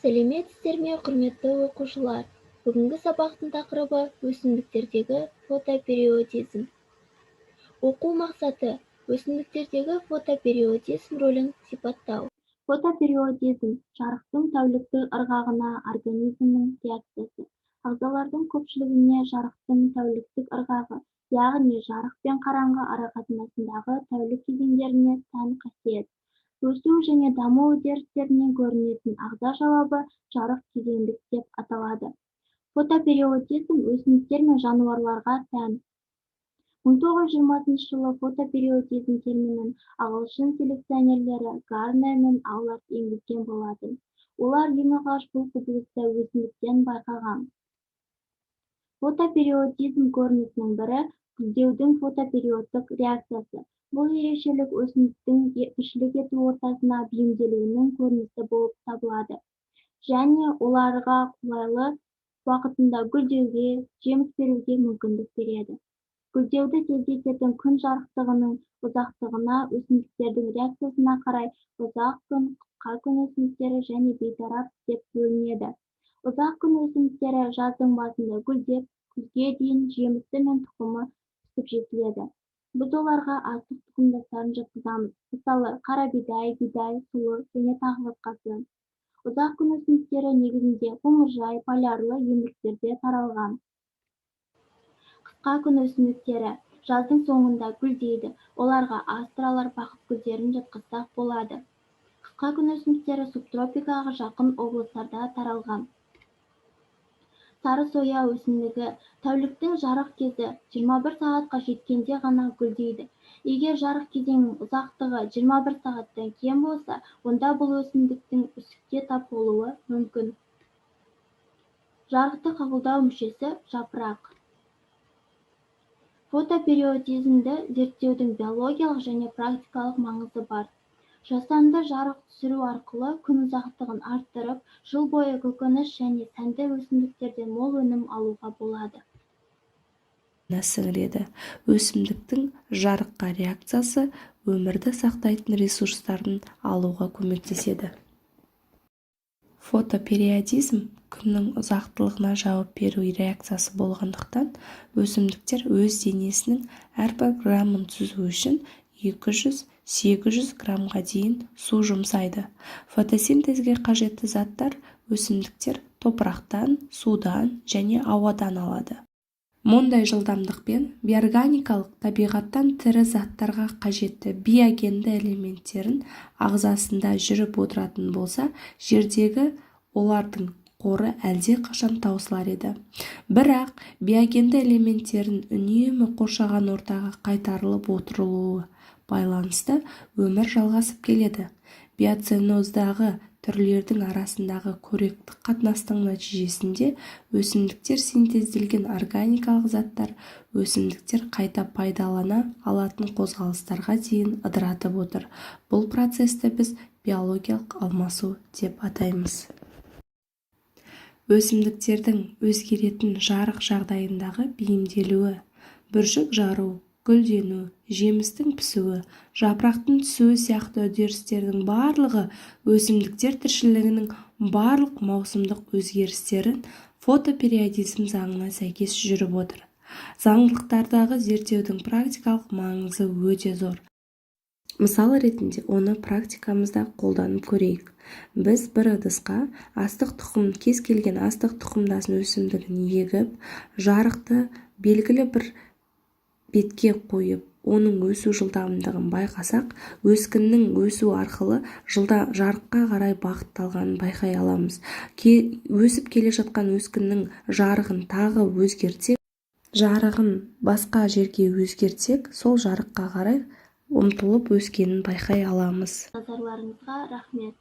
Сәлеметсіздер ме, құрметті оқушылар? Бүгінгі сабақтың тақырыбы өсімдіктердегі фотопериодизм. Оқу мақсаты өсімдіктердегі фотопериодизм рөлін сипаттау. Фотопериодизм – жарықтың тәуліктік ырғағына организмнің реакциясы. Ағзалардың көпшілігіне жарықтың тәуліктік ырғағы, яғни жарық пен қараңғы арақатынасындағы тәулік кезеңдеріне тән қасиет. Өсу және даму үдерістерінен көрінетін ағза жауабы жарық кезеңдік деп аталады. Фотопериодизм өсімдіктер мен жануарларға тән. 1920 жылы фотопериодизм терминін ағылшын селекционерлері Гарнер мен Аллард енгізген болатын. Олар ең алғаш бұл құбылысты өсімдіктен байқаған. Фотопериодизм көрінісінің бірі гүлдеудің фотопериодтық реакциясы. Бұл ерекшелік өсімдіктің тіршілік ету ортасына бейімделуінің көрінісі болып табылады және оларға қолайлы уақытында гүлдеуге, жеміс беруге мүмкіндік береді. Гүлдеуді тездететін күн жарықтығының ұзақтығына өсімдіктердің реакциясына қарай ұзақ күн, қысқа күн өсімдіктері және бейтарап деп бөлінеді. Ұзақ күн өсімдіктері жаздың басында гүлдеп, күзге дейін жемісі мен тұқымы пісіп жетіледі. Біз оларға астық тұқымдастарын жатқызамыз, мысалы қарабидай, бидай, сұлы және тағы басқасы. Ұзақ күн өсімдіктері негізінде қоңыржай, полярлы еңбектерде таралған. Қысқа күн өсімдіктері жаздың соңында гүлдейді, оларға астралар бақыт гүлдерін жатқызсақ болады. Қысқа күн өсімдіктері субтропикаға жақын облыстарда таралған. Сары соя өсімдігі тәуліктің жарық кезі 21 сағатқа жеткенде ғана гүлдейді. Егер жарық кезеңінің ұзақтығы 21 сағаттан кем болса, онда бұл өсімдіктің үсікке тап болуы мүмкін. Жарықты қабылдау мүшесі жапырақ. Фотопериодизмді зерттеудің биологиялық және практикалық маңызы бар. Жасанды жарық түсіру арқылы күн ұзақтығын арттырып, жыл бойы көкөніс және сәнді өсімдіктерден мол өнім алуға болады. Сіңіреді. Өсімдіктің жарыққа реакциясы өмірді сақтайтын ресурстарын алуға көмектеседі. Фотопериодизм күннің ұзақтылығына жауап беру реакциясы болғандықтан, өсімдіктер өз денесінің әрбір граммын түзу үшін 200-800 граммға дейін су жұмсайды. Фотосинтезге қажетті заттар өсімдіктер топырақтан, судан және ауадан алады. Мұндай жылдамдықпен биорганикалық табиғаттан тірі заттарға қажетті биогенді элементтерін ағзасында жүріп отыратын болса, жердегі олардың қоры әлде қашан таусылар еді. Бірақ биогенді элементтерін үнемі қоршаған ортаға қайтарылып отырылуы байланысты өмір жалғасып келеді. Биоценоздағы түрлердің арасындағы қоректік қатынастың нәтижесінде өсімдіктер синтезделген органикалық заттар өсімдіктер қайта пайдалана алатын қозғалыстарға дейін ыдыратып отыр. Бұл процесті біз биологиялық алмасу деп атаймыз. Өсімдіктердің өзгеретін жарық жағдайындағы бейімделуі, бүршік жару, гүлдену, жемістің пісуі, жапырақтың түсуі сияқты үдерістердің барлығы өсімдіктер тіршілігінің барлық маусымдық өзгерістерін фотопериодизм заңына сәйкес жүріп отыр. Заңдылықтардағы зерттеудің практикалық маңызы өте зор. Мысал ретінде оны практикамызда қолданып көрейік. Біз бір ыдысқа астық тұқымын кез келген астық тұқымдасын өсімдігін егіп, жарықты белгілі бір бетке қойып, оның өсу жылдамдығын байқасақ, өскіннің өсу арқылы жарыққа қарай бағытталғанын байқай аламыз. Өсіп келе жатқан өскіннің жарығын тағы өзгертсек, жарығын басқа жерге өзгертсек, сол жарыққа қарай ұмтылып өскенін байқай аламыз. Назарларыңызға рахмет.